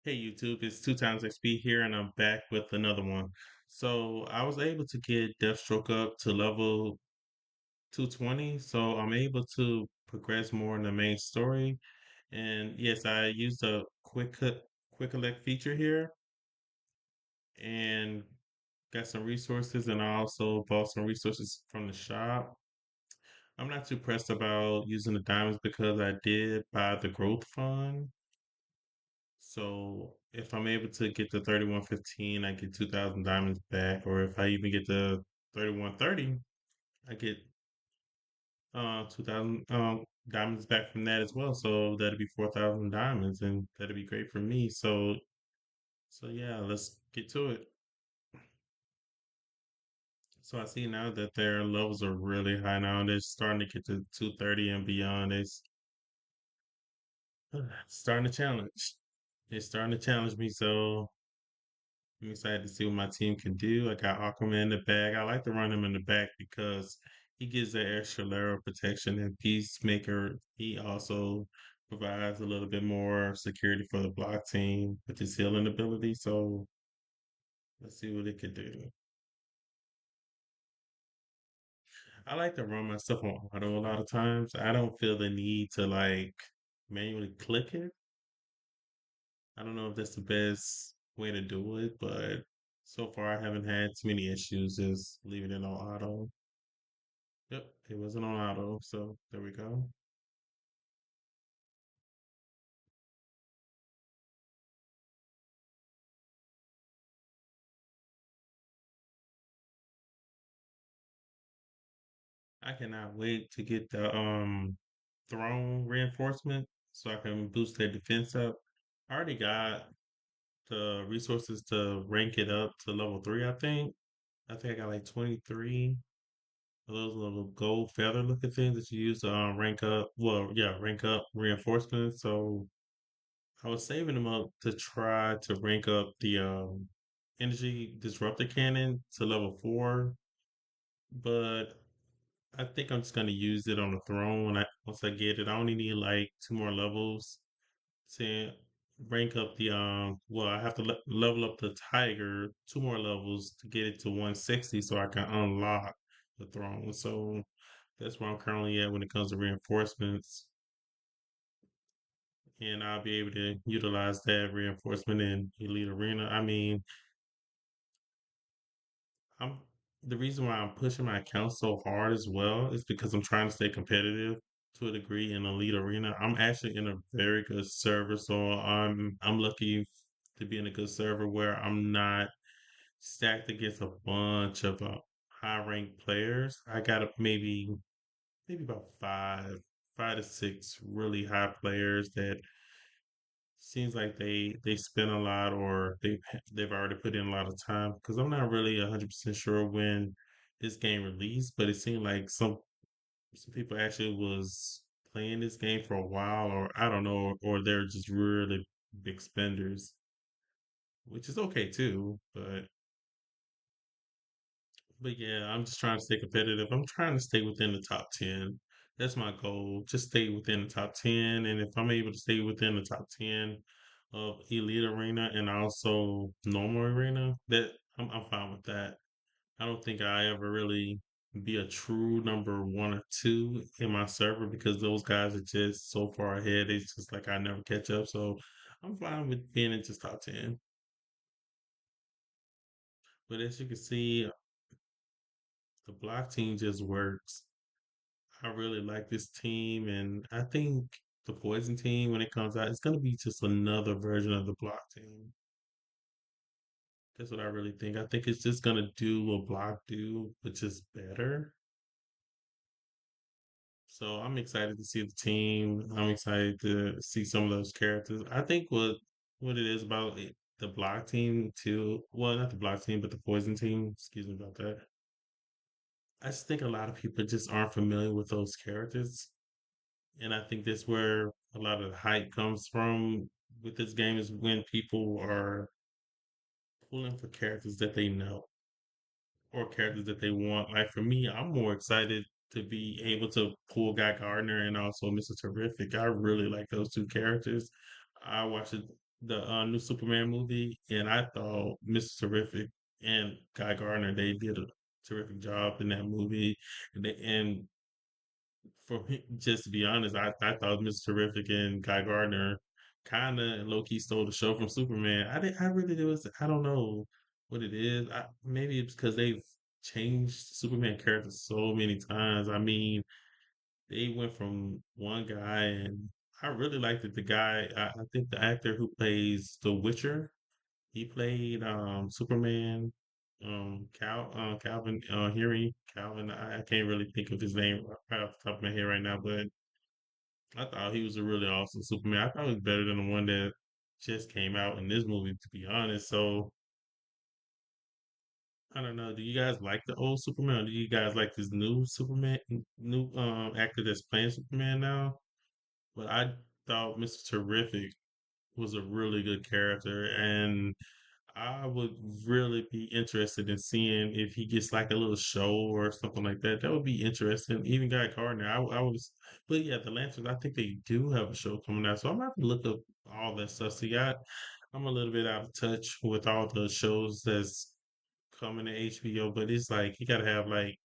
Hey YouTube, it's two times XP here, and I'm back with another one. So I was able to get Deathstroke up to level 220, so I'm able to progress more in the main story. And yes, I used a quick collect feature here and got some resources, and I also bought some resources from the shop. I'm not too pressed about using the diamonds because I did buy the growth fund. So if I'm able to get to 3115, I get 2,000 diamonds back. Or if I even get to 3130, I get 2,000 diamonds back from that as well. So that'd be 4,000 diamonds, and that'd be great for me. So yeah, let's get to it. So I see now that their levels are really high now. They're starting to get to 230 and beyond. It's starting to challenge. It's starting to challenge me. So I'm excited to see what my team can do. I got Aquaman in the bag. I like to run him in the back because he gives that extra layer of protection. And Peacemaker, he also provides a little bit more security for the block team with his healing ability. So let's see what it could do. I like to run my stuff on auto a lot of times. I don't feel the need to like manually click it. I don't know if that's the best way to do it, but so far I haven't had too many issues just leaving it on auto. Yep, it wasn't on auto, so there we go. I cannot wait to get the throne reinforcement so I can boost their defense up. I already got the resources to rank it up to level 3, I think. I think I got like 23 of those little gold feather looking things that you use to rank up. Well, yeah, rank up reinforcements. So I was saving them up to try to rank up the energy disruptor cannon to level 4, but I think I'm just gonna use it on the throne when once I get it. I only need like two more levels to rank up the well, I have to level up the tiger two more levels to get it to 160 so I can unlock the throne. So that's where I'm currently at when it comes to reinforcements. And I'll be able to utilize that reinforcement in Elite Arena. I mean, I'm the reason why I'm pushing my account so hard as well is because I'm trying to stay competitive to a degree in Elite Arena. I'm actually in a very good server, so I'm lucky to be in a good server where I'm not stacked against a bunch of high ranked players. I got maybe about five to six really high players that seems like they spend a lot or they've already put in a lot of time because I'm not really 100% sure when this game released, but it seemed like some people actually was playing this game for a while, or I don't know, or they're just really big spenders, which is okay too. But yeah, I'm just trying to stay competitive. I'm trying to stay within the top 10. That's my goal. Just stay within the top 10. And if I'm able to stay within the top 10 of Elite Arena and also normal arena, that I'm fine with that. I don't think I ever really be a true number one or two in my server because those guys are just so far ahead. It's just like I never catch up. So I'm fine with being in just top 10. But as you can see, the block team just works. I really like this team, and I think the Poison team, when it comes out, it's going to be just another version of the Block team. That's what I really think. I think it's just going to do what Block do, but just better. So I'm excited to see the team. I'm excited to see some of those characters. I think what it is about the Block team too. Well, not the Block team, but the Poison team. Excuse me about that. I just think a lot of people just aren't familiar with those characters. And I think that's where a lot of the hype comes from with this game is when people are pulling for characters that they know or characters that they want. Like for me, I'm more excited to be able to pull Guy Gardner and also Mr. Terrific. I really like those two characters. I watched it. the new Superman movie, and I thought Mr. Terrific and Guy Gardner they did a terrific job in that movie. And for me, just to be honest, I thought Mr. Terrific and Guy Gardner kind of low key stole the show from Superman. I really it was I don't know what it is. Maybe it's because they've changed Superman characters so many times. I mean, they went from one guy, and I really liked it. The guy, I think the actor who plays The Witcher, he played Superman. Calvin, Henry Calvin. I can't really think of his name right off the top of my head right now, but I thought he was a really awesome Superman. I thought it was better than the one that just came out in this movie, to be honest. So I don't know. Do you guys like the old Superman, or do you guys like this new Superman, new actor that's playing Superman now? But I thought Mr. Terrific was a really good character, and I would really be interested in seeing if he gets like a little show or something like that. That would be interesting. Even Guy Gardner, I was, but yeah, the Lancers. I think they do have a show coming out, so I'm gonna have to look up all that stuff. See, I'm a little bit out of touch with all the shows that's coming to HBO, but it's like you gotta have like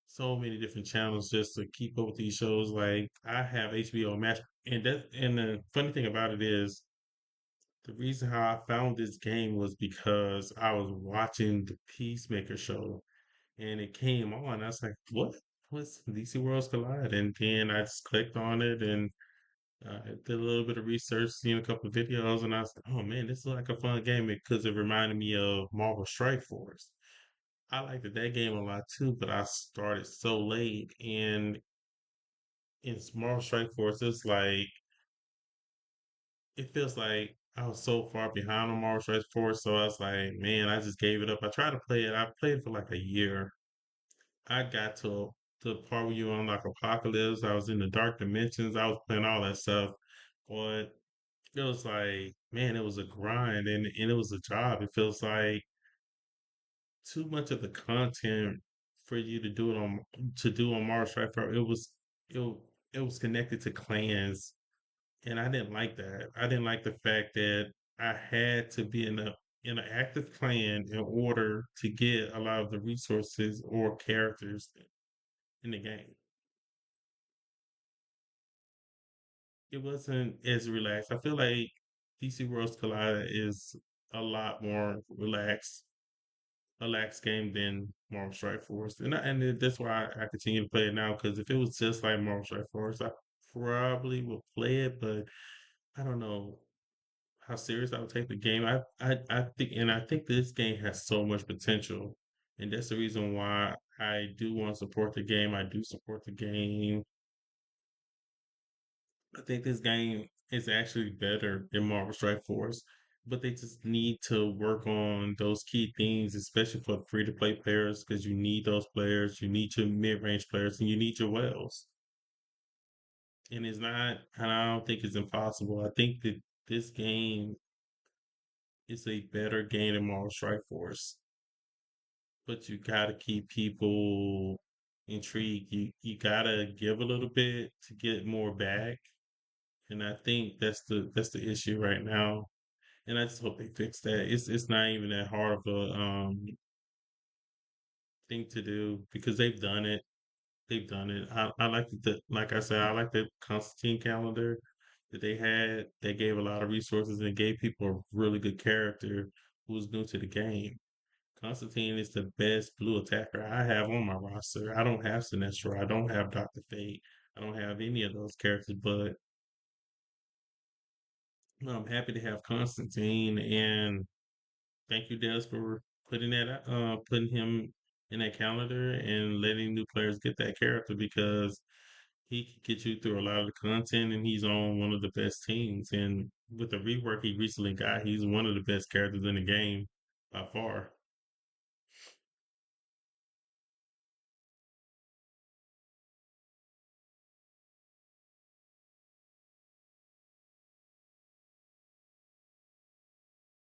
so many different channels just to keep up with these shows. Like I have HBO Max, and the funny thing about it is the reason how I found this game was because I was watching the Peacemaker show and it came on. I was like, what? What's DC Worlds Collide? And then I just clicked on it and did a little bit of research, seen a couple of videos, and I was like, oh man, this is like a fun game because it reminded me of Marvel Strike Force. I liked that game a lot too, but I started so late, and in Marvel Strike Force, it's like it feels like I was so far behind on Marvel Strike Force, so I was like, man, I just gave it up. I tried to play it. I played for like a year. I got to the part where you unlock Apocalypse. I was in the Dark Dimensions. I was playing all that stuff, but it was like, man, it was a grind and it was a job. It feels like too much of the content for you to do it on to do on Marvel Strike Force. It, it was connected to clans. And I didn't like that. I didn't like the fact that I had to be in an active clan in order to get a lot of the resources or characters in the game. It wasn't as relaxed. I feel like DC Worlds Collide is a lot more relaxed game than Marvel Strike Force, that's why I continue to play it now. Because if it was just like Marvel Strike Force, I probably would play it, but I don't know how serious I would take the game. I think this game has so much potential, and that's the reason why I do want to support the game. I do support the game. I think this game is actually better than Marvel Strike Force, but they just need to work on those key things, especially for free to play players, because you need those players. You need your mid range players, and you need your whales. And it's not, and I don't think it's impossible. I think that this game is a better game than Marvel Strike Force, but you gotta keep people intrigued. You gotta give a little bit to get more back, and I think that's the issue right now. And I just hope they fix that. It's not even that hard of a thing to do because they've done it. They've done it. I like like I said, I like the Constantine calendar that they had. They gave a lot of resources and gave people a really good character who was new to the game. Constantine is the best blue attacker I have on my roster. I don't have Sinestro. I don't have Dr. Fate. I don't have any of those characters, but I'm happy to have Constantine. And thank you, Des, for putting him in that calendar and letting new players get that character because he can get you through a lot of the content and he's on one of the best teams. And with the rework he recently got, he's one of the best characters in the game by far.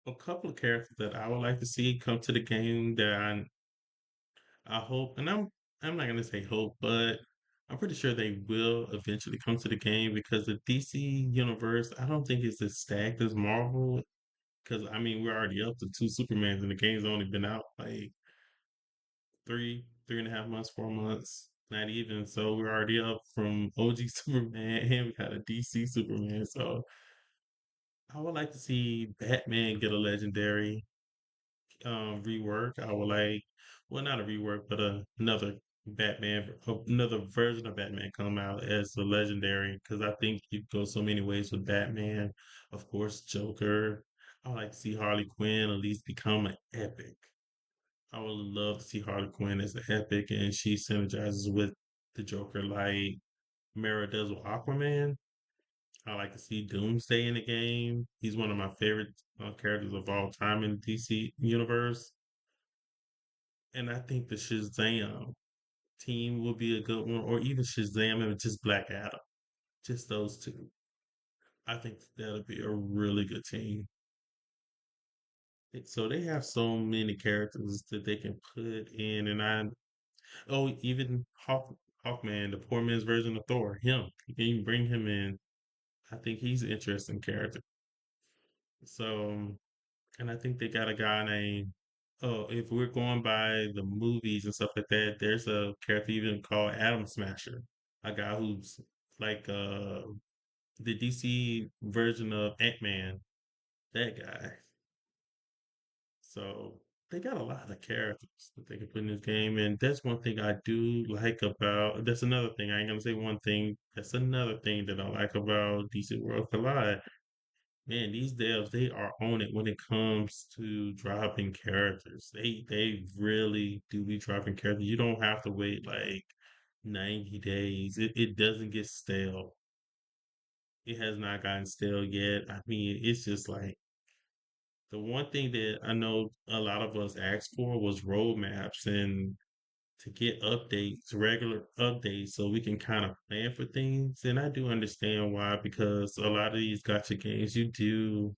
A couple of characters that I would like to see come to the game that I hope, and I'm not gonna say hope, but I'm pretty sure they will eventually come to the game because the DC universe, I don't think it's as stacked as Marvel. Because I mean, we're already up to two Supermans, and the game's only been out like 3.5 months, 4 months, not even. So we're already up from OG Superman, and we got a DC Superman. So I would like to see Batman get a legendary rework. I would like, well, not a rework, but another Batman, another version of Batman come out as the legendary. Because I think you go so many ways with Batman. Of course, Joker. I would like to see Harley Quinn at least become an epic. I would love to see Harley Quinn as an epic, and she synergizes with the Joker like Mara does with Aquaman. I like to see Doomsday in the game. He's one of my favorite characters of all time in DC universe. And I think the Shazam team will be a good one, or even Shazam and just Black Adam, just those two. I think that'll be a really good team. So they have so many characters that they can put in, and even Hawkman, the poor man's version of Thor, him, you can even bring him in. I think he's an interesting character. So, and I think they got a guy named, oh, if we're going by the movies and stuff like that, there's a character even called Atom Smasher, a guy who's like the DC version of Ant-Man, that guy. So they got a lot of characters that they can put in this game, and that's one thing I do like about. That's another thing. I ain't gonna say one thing. That's another thing that I like about DC World Collide. Man, these devs, they are on it when it comes to dropping characters. They really do be dropping characters. You don't have to wait like 90 days. It doesn't get stale. It has not gotten stale yet. I mean, it's just like the one thing that I know a lot of us asked for was roadmaps and to get updates, regular updates, so we can kind of plan for things. And I do understand why, because a lot of these gotcha games, you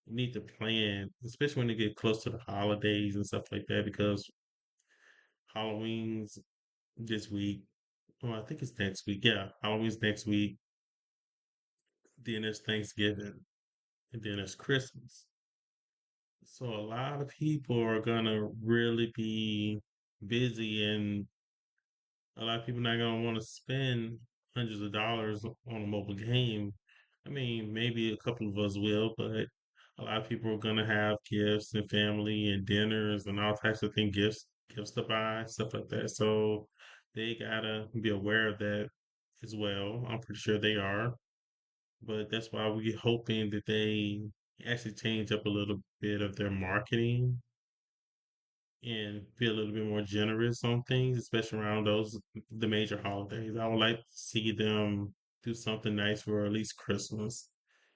need to plan, especially when they get close to the holidays and stuff like that, because Halloween's this week. Well, I think it's next week. Yeah, Halloween's next week. Then there's Thanksgiving, and then there's Christmas. So a lot of people are gonna really be busy, and a lot of people not gonna want to spend hundreds of dollars on a mobile game. I mean, maybe a couple of us will, but a lot of people are gonna have gifts and family and dinners and all types of things, gifts to buy, stuff like that. So they gotta be aware of that as well. I'm pretty sure they are, but that's why we're hoping that they actually change up a little bit of their marketing and be a little bit more generous on things, especially around the major holidays. I would like to see them do something nice for at least Christmas.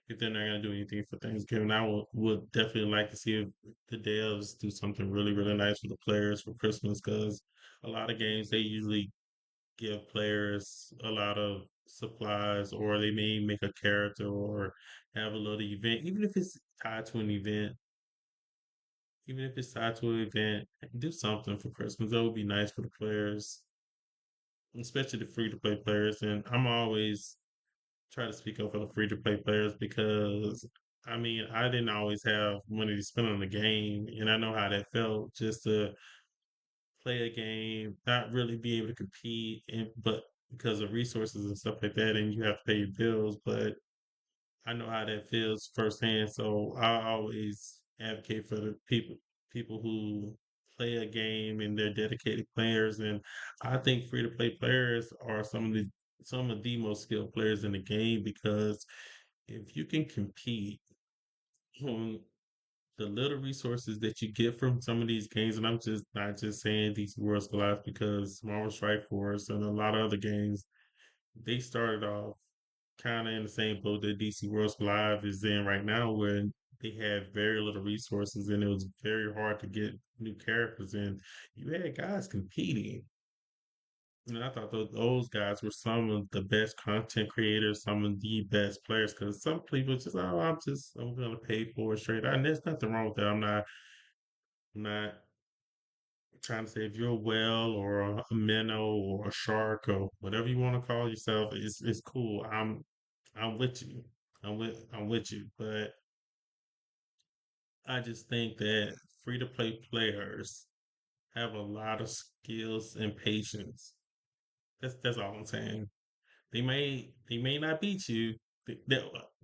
If they're not gonna do anything for Thanksgiving, I would definitely like to see if the devs do something really, really nice for the players for Christmas, because a lot of games they usually give players a lot of supplies, or they may make a character or have a little event, even if it's tied to an event, even if it's tied to an event, do something for Christmas. That would be nice for the players, especially the free to play players. And I'm always try to speak up for the free to play players because I mean I didn't always have money to spend on the game, and I know how that felt just to play a game, not really be able to compete, and but because of resources and stuff like that, and you have to pay your bills. But I know how that feels firsthand, so I always advocate for the people who play a game and they're dedicated players. And I think free to play players are some of the most skilled players in the game, because if you can compete on the little resources that you get from some of these games, and I'm just not just saying these Worlds Collide, because Marvel Strike Force and a lot of other games, they started off kind of in the same boat that DC Worlds Live is in right now, where they had very little resources and it was very hard to get new characters in. You had guys competing. And I thought those guys were some of the best content creators, some of the best players. Because some people just, oh, I'm gonna pay for it straight. And there's nothing wrong with that. I'm not trying to say if you're a whale or a minnow or a shark or whatever you want to call yourself, it's cool. I'm with you. I'm with you. But I just think that free to play players have a lot of skills and patience. That's all I'm saying. They may not beat you.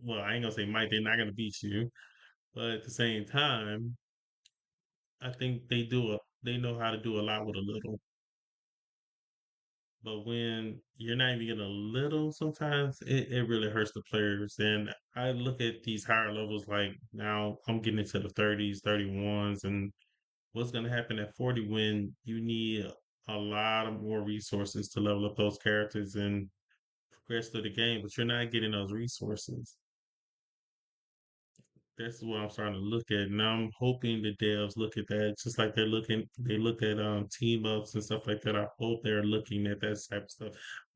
Well, I ain't gonna say might. They're not gonna beat you. But at the same time, I think they know how to do a lot with a little. But when you're not even getting a little, sometimes it really hurts the players. And I look at these higher levels like now I'm getting into the 30s, 31s, and what's going to happen at 40 when you need a lot of more resources to level up those characters and progress through the game, but you're not getting those resources. That's what I'm starting to look at, and I'm hoping the devs look at that just like they look at team ups and stuff like that. I hope they're looking at that type of stuff.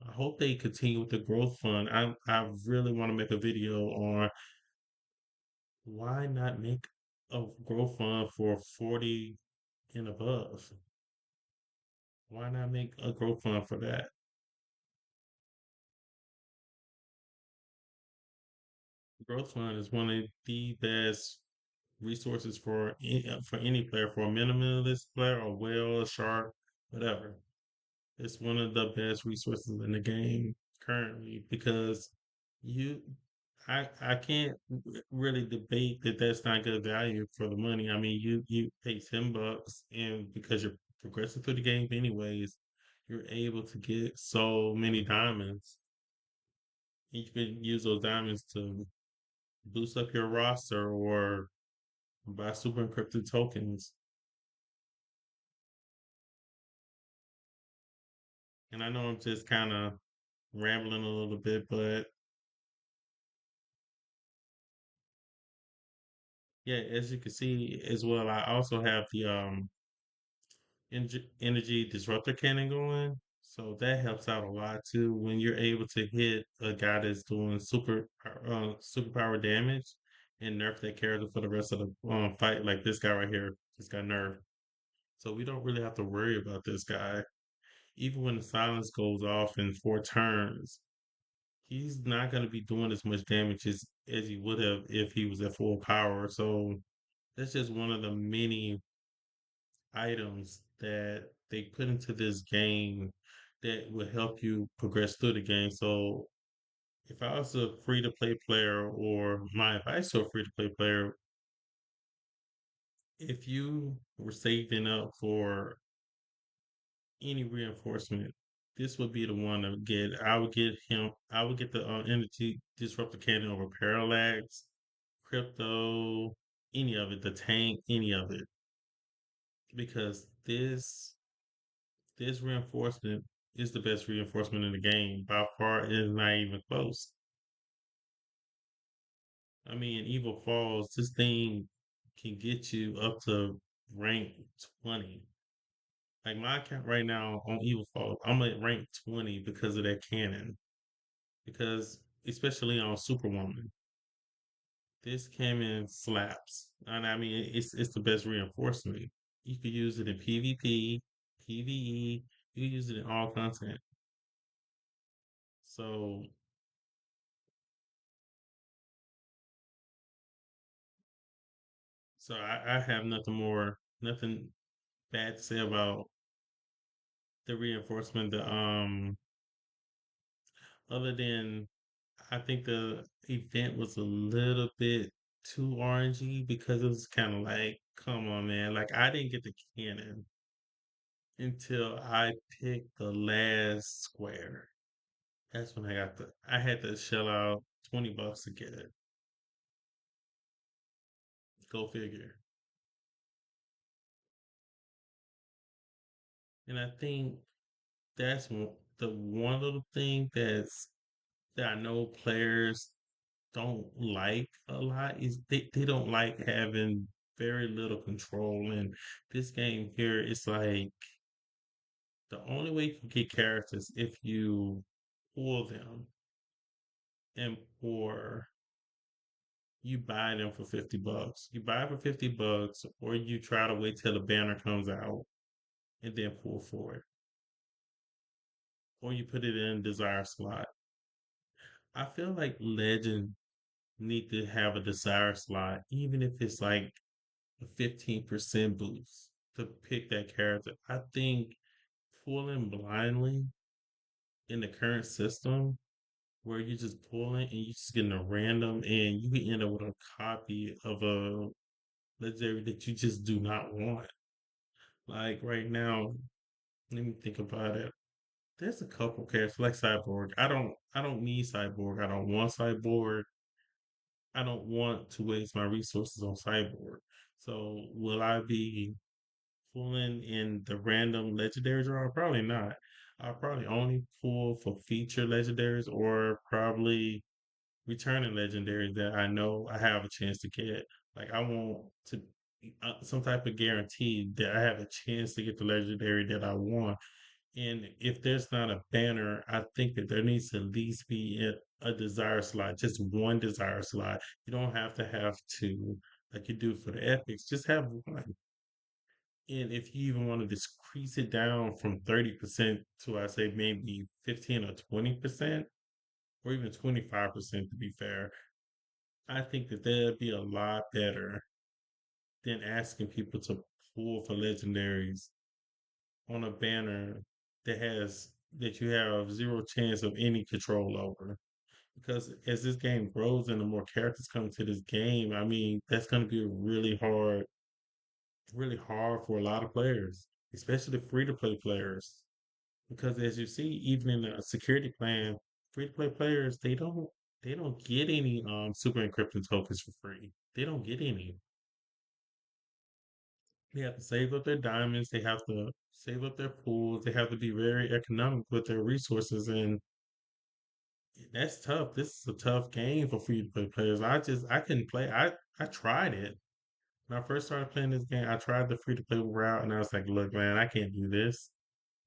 I hope they continue with the growth fund. I really want to make a video on why not make a growth fund for 40 and above. Why not make a growth fund for that? Growth fund is one of the best resources for any player, for a minimalist player, a whale, a shark, whatever. It's one of the best resources in the game currently because you, I can't really debate that that's not good value for the money. I mean, you pay $10, and because you're progressing through the game anyways, you're able to get so many diamonds. You can use those diamonds to boost up your roster or buy super encrypted tokens. And I know I'm just kind of rambling a little bit, but yeah, as you can see as well, I also have the energy disruptor cannon going. So that helps out a lot too when you're able to hit a guy that's doing superpower damage and nerf that character for the rest of the fight. Like this guy right here just got nerfed. So we don't really have to worry about this guy. Even when the silence goes off in 4 turns, he's not going to be doing as much damage as he would have if he was at full power. So that's just one of the many items that they put into this game that will help you progress through the game. So if I was a free to play player, or my advice to a free to play player, if you were saving up for any reinforcement, this would be the one to get. I would get him. I would get the energy disruptor cannon over parallax, crypto, any of it, the tank, any of it, because this reinforcement is the best reinforcement in the game. By far, it is not even close. I mean, Evil Falls, this thing can get you up to rank 20. Like my account right now on Evil Falls, I'm at rank 20 because of that cannon. Because especially on Superwoman, this cannon slaps. And I mean, it's the best reinforcement. You could use it in PvP, PvE, you can use it in all content. So I have nothing bad to say about the reinforcement. The other than I think the event was a little bit too orangey because it was kind of like, come on, man. Like I didn't get the cannon until I picked the last square. That's when I had to shell out $20 to get it. Go figure. And I think that's the one little thing that I know players don't like a lot is they don't like having very little control. And this game here is like the only way you can get characters if you pull them and or you buy them for $50. You buy for $50 or you try to wait till the banner comes out. and then pull for it, or you put it in desire slot. I feel like Legend need to have a desire slot, even if it's like a 15% boost to pick that character. I think pulling blindly in the current system where you're just pulling and you're just getting a random and you can end up with a copy of a legendary that you just do not want. Like right now, let me think about it. There's a couple characters like Cyborg. I don't need Cyborg. I don't want Cyborg. I don't want to waste my resources on Cyborg. So will I be pulling in the random legendary draw? Probably not. I'll probably only pull for feature legendaries or probably returning legendaries that I know I have a chance to get. Like I want to some type of guarantee that I have a chance to get the legendary that I want. And if there's not a banner, I think that there needs to at least be a desire slot, just one desire slot. You don't have two like you do for the epics. Just have one. And if you even want to decrease it down from 30% to, I say, maybe 15 or 20%, or even 25% to be fair, I think that that'd be a lot better than asking people to pull for legendaries on a banner that you have zero chance of any control over. Because as this game grows and the more characters come to this game, I mean, that's going to be really hard for a lot of players, especially the free to play players. Because as you see, even in the security plan, free to play players they don't get any super encryption tokens for free. They don't get any. They have to save up their diamonds. They have to save up their pools. They have to be very economic with their resources, and that's tough. This is a tough game for free to play players. I couldn't play. I tried it when I first started playing this game. I tried the free to play route, and I was like, look, man, I can't do this.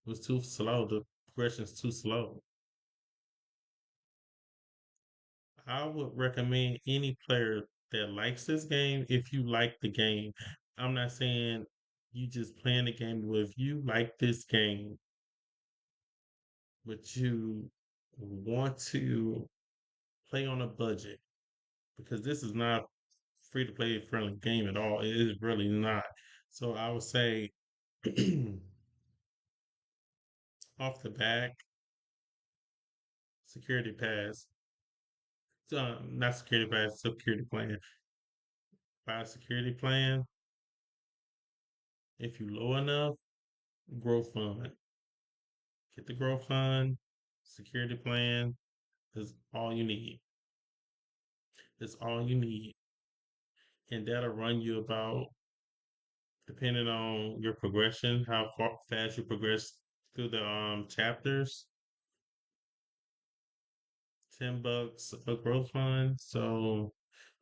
It was too slow. The progression's too slow. I would recommend any player that likes this game if you like the game. I'm not saying you just playing the game, but if you like this game, but you want to play on a budget, because this is not free to play friendly game at all. It is really not. So I would say off the back, security pass, not security pass, security plan. Buy a security plan. If you low enough, growth fund. Get the growth fund, security plan is all you need. That's all you need. And that'll run you about, depending on your progression, how fast you progress through the chapters, $10 a growth fund. So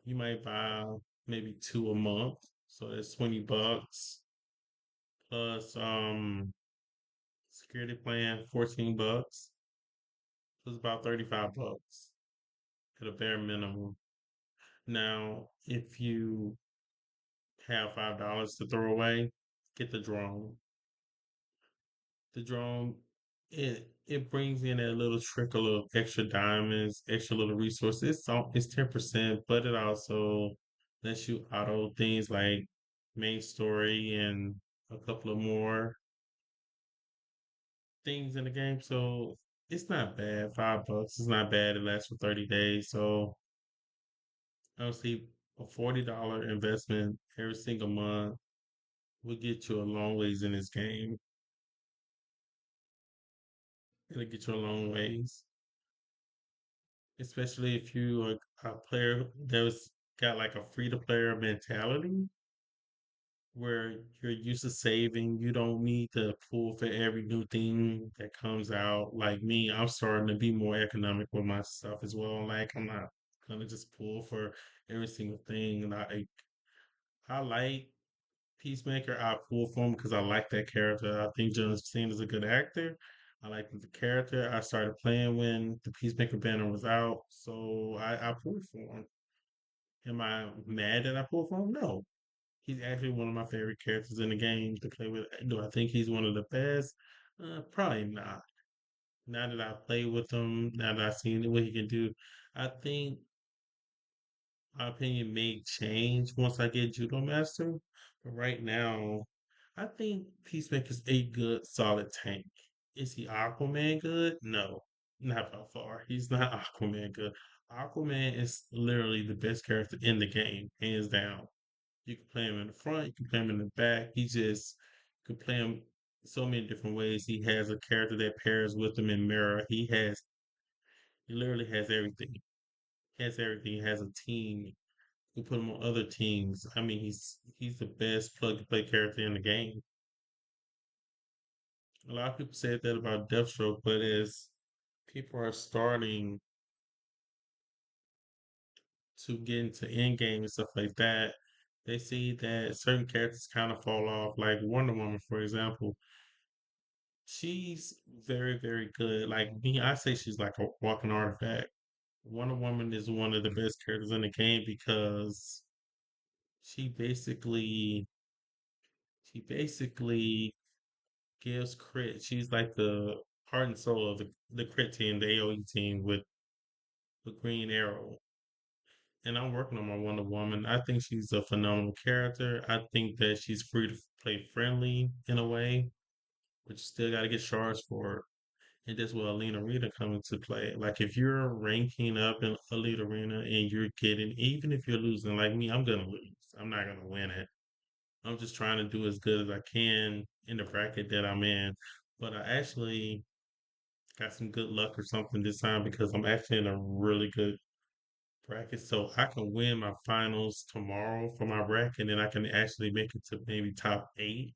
you might buy maybe two a month. So that's $20 plus security plan, $14. So it's about $35 at a bare minimum. Now, if you have $5 to throw away, get the drone. The drone, it brings in a little trickle of extra diamonds, extra little resources. It's 10%, but it also lets you auto things like main story and a couple of more things in the game. So it's not bad. $5 is not bad. It lasts for 30 days. So obviously a $40 investment every single month will get you a long ways in this game. It'll get you a long ways, especially if you are a player that's got like a free to player mentality where you're used to saving. You don't need to pull for every new thing that comes out. Like me, I'm starting to be more economic with my stuff as well. Like I'm not gonna just pull for every single thing. And I like Peacemaker. I pull for him because I like that character. I think John Cena is a good actor. I like the character. I started playing when the Peacemaker banner was out, so I pulled for him. Am I mad that I pulled for him? No. He's actually one of my favorite characters in the game to play with. Do I think he's one of the best? Probably not. Now that I play with him, now that I've seen what he can do, I think my opinion may change once I get Judo Master. But right now, I think Peacemaker's a good, solid tank. Is he Aquaman good? No, not by far. He's not Aquaman good. Aquaman is literally the best character in the game, hands down. You can play him in the front, you can play him in the back. You can play him so many different ways. He has a character that pairs with him in Mirror. He literally has everything. He has everything. He has a team. You put him on other teams. I mean, he's the best plug and play character in the game. A lot of people said that about Deathstroke, but as people are starting to get into end game and stuff like that, they see that certain characters kind of fall off. Like Wonder Woman, for example, she's very, very good. Like me, I say she's like a walking artifact. Wonder Woman is one of the best characters in the game because she basically she basically gives crit. She's like the heart and soul of the crit team, the AoE team with Green Arrow. And I'm working on my Wonder Woman. I think she's a phenomenal character. I think that she's free to play friendly in a way, but you still got to get shards for her. And that's where Alina Rita come into play. Like if you're ranking up in Elite Arena and you're getting, even if you're losing, like me, I'm gonna lose. I'm not gonna win it. I'm just trying to do as good as I can in the bracket that I'm in. But I actually got some good luck or something this time because I'm actually in a really good bracket. So I can win my finals tomorrow for my bracket and I can actually make it to maybe top eight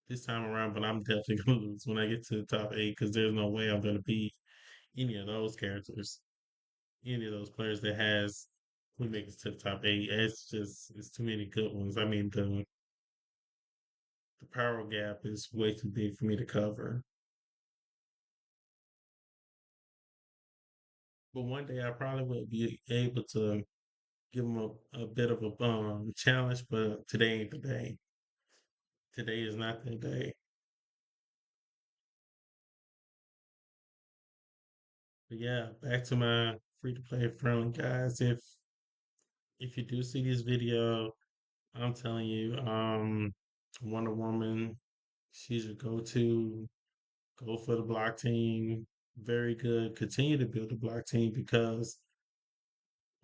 this time around. But I'm definitely gonna lose when I get to the top eight because there's no way I'm gonna beat any of those characters, any of those players that has who makes it to the top eight. It's too many good ones. I mean the power gap is way too big for me to cover. But one day I probably will be able to give them a bit of a challenge, but today ain't the day. Today is not the day. But yeah, back to my free to play friendly guys. If you do see this video, I'm telling you, Wonder Woman, she's your go-to. Go for the block team. Very good. Continue to build the block team because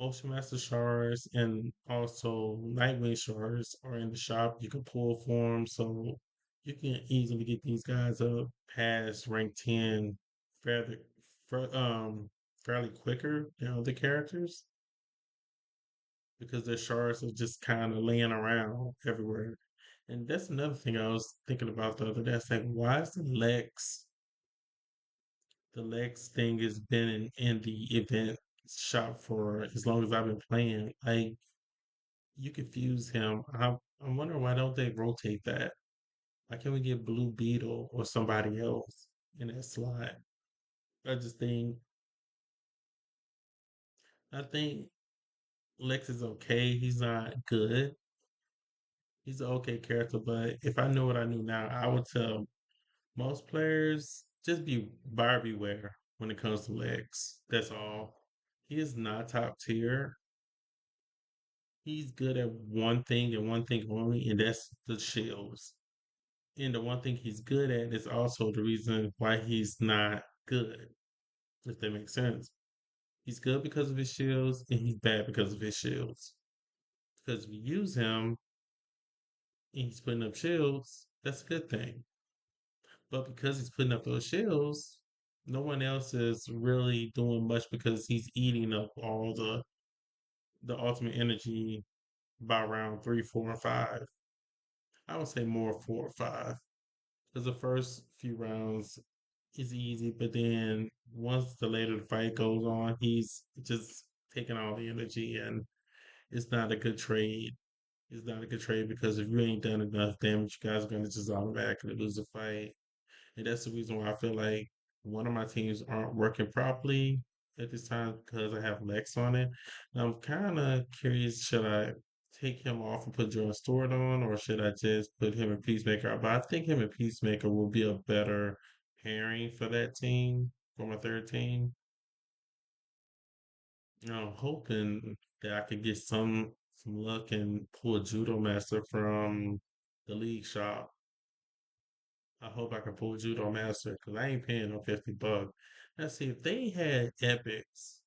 Ocean Master shards and also Nightwing shards are in the shop. You can pull for them, so you can easily get these guys up past rank 10 fairly, fairly quicker than other characters because their shards are just kind of laying around everywhere. And that's another thing I was thinking about the other day. I was like, why is the Lex thing has been in the event shop for as long as I've been playing? Like you could fuse him. I'm wondering why don't they rotate that? Why can't we get Blue Beetle or somebody else in that slot? I just think I think Lex is okay. He's not good. He's an okay character, but if I knew what I knew now, I would tell most players just be buyer beware when it comes to Lex. That's all. He is not top tier. He's good at one thing and one thing only, and that's the shields. And the one thing he's good at is also the reason why he's not good, if that makes sense. He's good because of his shields, and he's bad because of his shields. Because if you use him and he's putting up shields, that's a good thing. But because he's putting up those shields, no one else is really doing much because he's eating up all the ultimate energy by round three, four, and five. I would say more four or five. Because the first few rounds is easy, but then once the later the fight goes on, he's just taking all the energy, and it's not a good trade. It's not a good trade because if you ain't done enough damage, you guys are gonna just automatically lose the fight. And that's the reason why I feel like one of my teams aren't working properly at this time because I have Lex on it. And I'm kind of curious, should I take him off and put Jordan Stewart on, or should I just put him and Peacemaker? But I think him and Peacemaker will be a better pairing for that team, for my third team. I'm hoping that I could get some luck and pull a Judo Master from the league shop. I hope I can pull Judo Master because I ain't paying no $50. Let's see if they had epics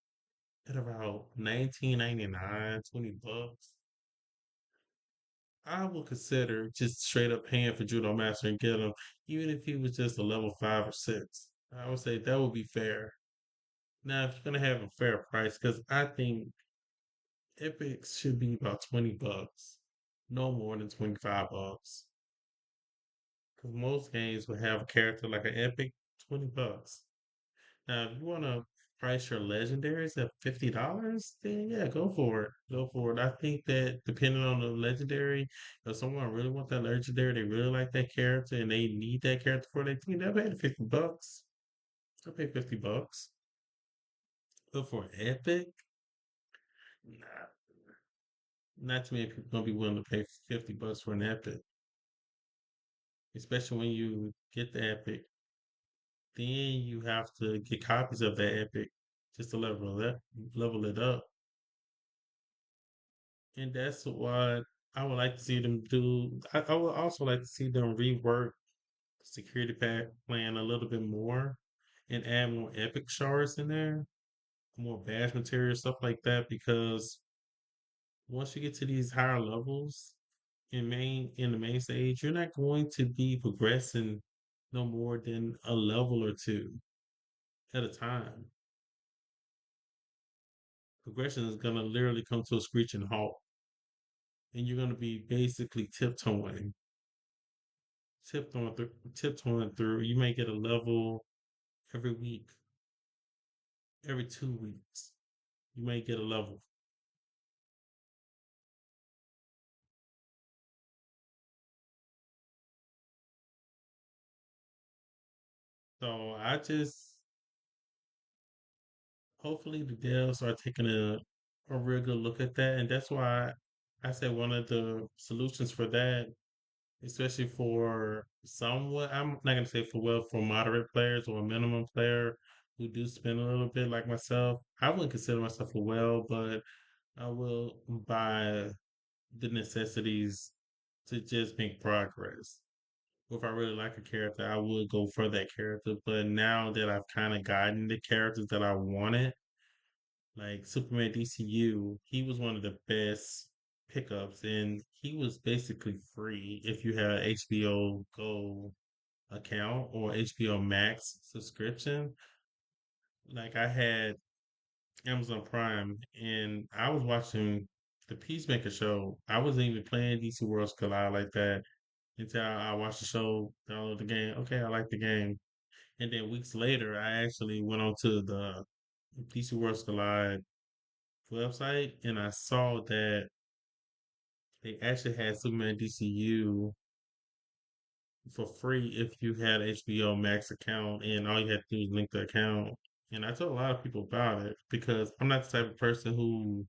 at about 19.99, $20. I would consider just straight up paying for Judo Master and get him, even if he was just a level 5 or 6. I would say that would be fair. Now, if you're gonna have a fair price, because I think epics should be about $20, no more than $25. Because most games will have a character like an epic, $20. Now, if you want to price your legendaries at $50, then yeah, go for it. Go for it. I think that depending on the legendary, if someone really wants that legendary, they really like that character, and they need that character for their team, they'll pay the $50. They'll pay $50. But for epic, nah, not too many people gonna be willing to pay $50 for an epic, especially when you get the epic. Then you have to get copies of that epic just to level it up. And that's what I would like to see them do. I would also like to see them rework the security pack plan a little bit more and add more epic shards in there, more badge material, stuff like that. Because once you get to these higher levels in the main stage, you're not going to be progressing no more than a level or two at a time. Progression is gonna literally come to a screeching halt, and you're gonna be basically tiptoeing through. You may get a level every week, every 2 weeks. You may get a level. So I just hopefully the devs are taking a real good look at that, and that's why I said one of the solutions for that, especially for somewhat, I'm not gonna say for well for moderate players or a minimum player who do spend a little bit like myself. I wouldn't consider myself a well, but I will buy the necessities to just make progress. If I really like a character, I would go for that character. But now that I've kind of gotten the characters that I wanted, like Superman DCU, he was one of the best pickups, and he was basically free if you had an HBO Go account or HBO Max subscription. Like I had Amazon Prime, and I was watching the Peacemaker show. I wasn't even playing DC Worlds Collide like that until I watched the show, download the game. Okay, I like the game. And then weeks later, I actually went onto the DC Worlds Collide website and I saw that they actually had Superman DCU for free if you had HBO Max account, and all you had to do is link the account. And I told a lot of people about it because I'm not the type of person who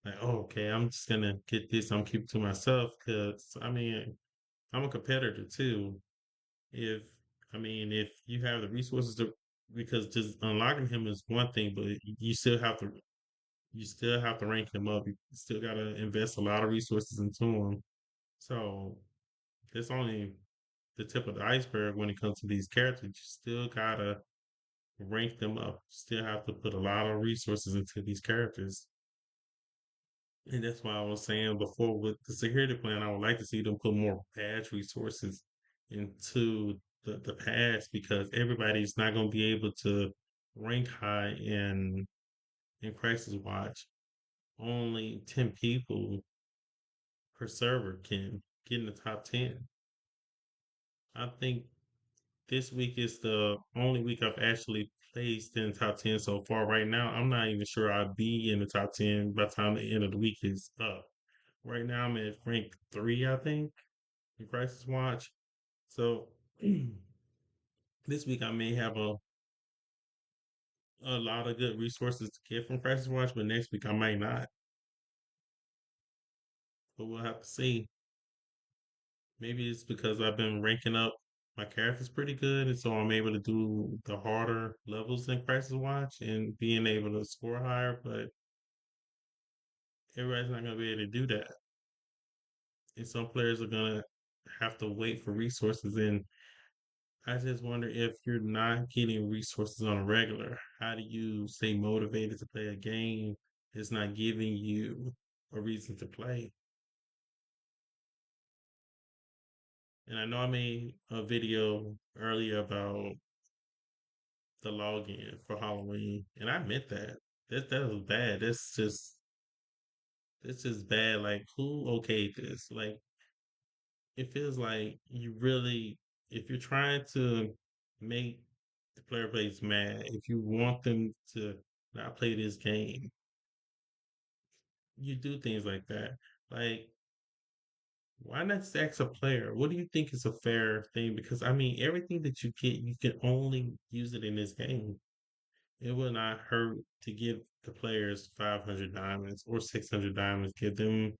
like, oh, okay, I'm just gonna get this. I'm keep it to myself because I mean, I'm a competitor too. If if you have the resources to, because just unlocking him is one thing, but you still have to rank him up. You still gotta invest a lot of resources into him. So it's only the tip of the iceberg when it comes to these characters. You still gotta rank them up. Still have to put a lot of resources into these characters. And that's why I was saying before with the security plan, I would like to see them put more patch resources into the patch because everybody's not going to be able to rank high in Crisis Watch. Only 10 people per server can get in the top 10. I think this week is the only week I've actually placed in the top 10 so far. Right now, I'm not even sure I'll be in the top 10 by the time the end of the week is up. Right now, I'm at rank 3, I think, in Crisis Watch. So this week I may have a lot of good resources to get from Crisis Watch, but next week I might not. but we'll have to see. Maybe it's because I've been ranking up my characters pretty good, and so I'm able to do the harder levels in Crisis Watch and being able to score higher. But everybody's not gonna be able to do that, and some players are gonna have to wait for resources. And I just wonder if you're not getting resources on a regular, how do you stay motivated to play a game that's not giving you a reason to play? And I know I made a video earlier about the login for Halloween, and I meant that. That was bad. That's just bad. Like who okayed this? Like it feels like you really, if you're trying to make the player base mad, if you want them to not play this game, you do things like that. Like why not just ask a player? What do you think is a fair thing? Because I mean, everything that you get, you can only use it in this game. It will not hurt to give the players 500 diamonds or 600 diamonds. Give them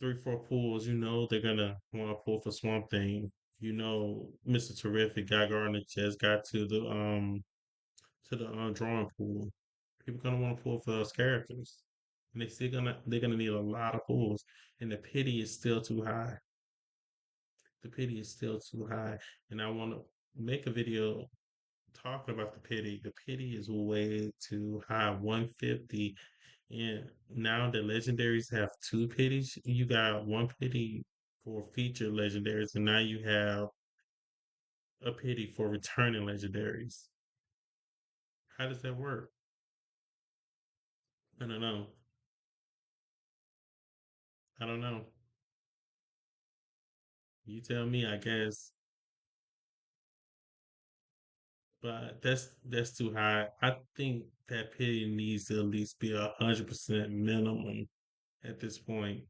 three, four pulls. You know they're gonna want to pull for Swamp Thing. You know, Mr. Terrific got Garnet just got to the drawing pool. People gonna want to pull for those characters, and they're gonna need a lot of pulls, and the pity is still too high. The pity is still too high, and I want to make a video talking about the pity. The pity is way too high, 150. And now the legendaries have two pities. You got one pity for featured legendaries, and now you have a pity for returning legendaries. How does that work? I don't know. I don't know. You tell me, I guess. But that's too high. I think that pity needs to at least be 100% minimum at this point.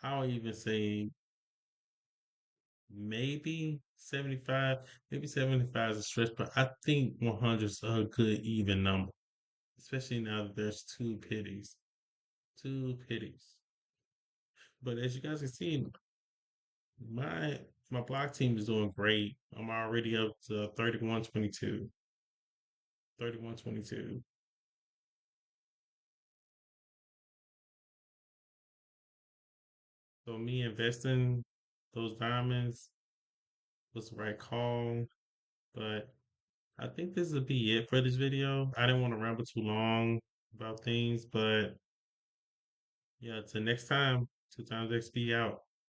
I'll even say maybe 75, maybe 75 is a stretch, but I think 100 is a good even number, especially now that there's two pities. Two pities. But as you guys can see, my block team is doing great. I'm already up to 31-22. 31-22. So me investing those diamonds was the right call, but I think this will be it for this video. I didn't want to ramble too long about things, but yeah, till next time, two times XP out.